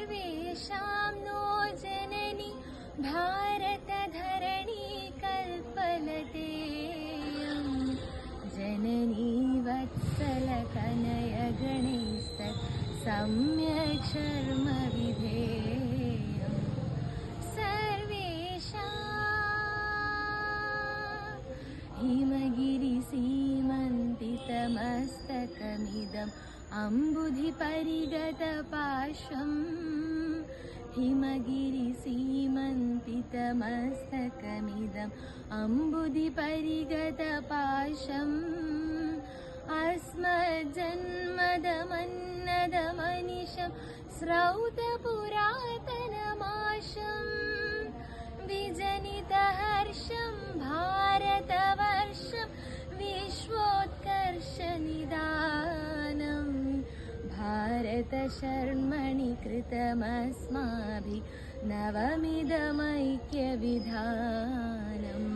सर्वेषां नो जननी भारतधरणी कल्पलते जननी वत्सलतनय गणैस्तत् सम्यक् शर्म विधेयम् सर्वेषां हिमगिरिसीमन्तितमस्तकमिदम् अम्बुधिपरिगतपाशम् हिमगिरिसीमन्तितमस्तकमिदम् अम्बुधिपरिगतपाशम् अस्मज्जन्मदमन्नदमनिशं स्रौतपुरातनमाशम् विजनितहर्षं भारतवर्षं विश्वोत्कर्षनिदानम् भारतशर्मणि कृतमस्माभिः नवमिदमैक्यविधानम्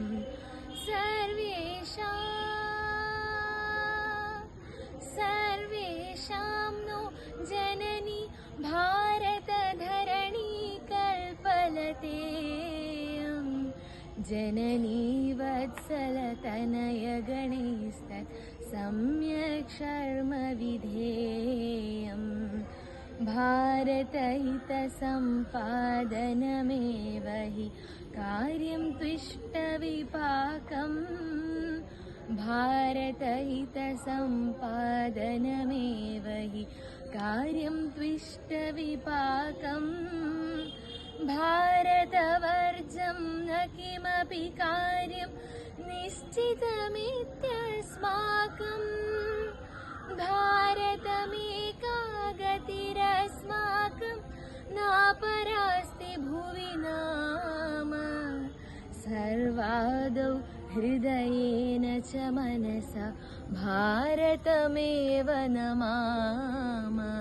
सर्वेषां नो जननी भारतधरणी कल्पलते जननी वत्सलतनय गणैस्तत् सम्यक् शर्म विधेयम् भारतहितसम्पादनमेव हि कार्यं त्विष्टविपाकम् भारतहितसम्पादनमेव हि कार्यं त्विष्टविपाकम् भारतवर्जं न किमपि कार्यं निश्चितमित्यस्माकम् भारतमेका गतिरस्माकं नापरास्ति भुवि नाम सर्वादौ हृदयेन च मनसा भारतमेव नमामः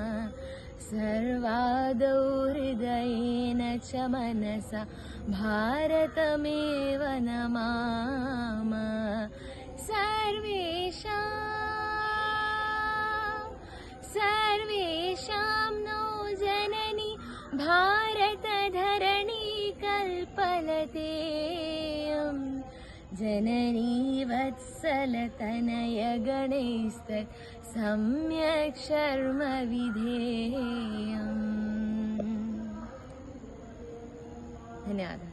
सर्वादौ हृदयेन च मनसा भारतमेव नमामः सर्वेषां नो जननी भारतधरणी कल्पलते जननी वत्सलतनय गणैस्तत् सम्यक् शर्म विधेयम्। धन्यवाद।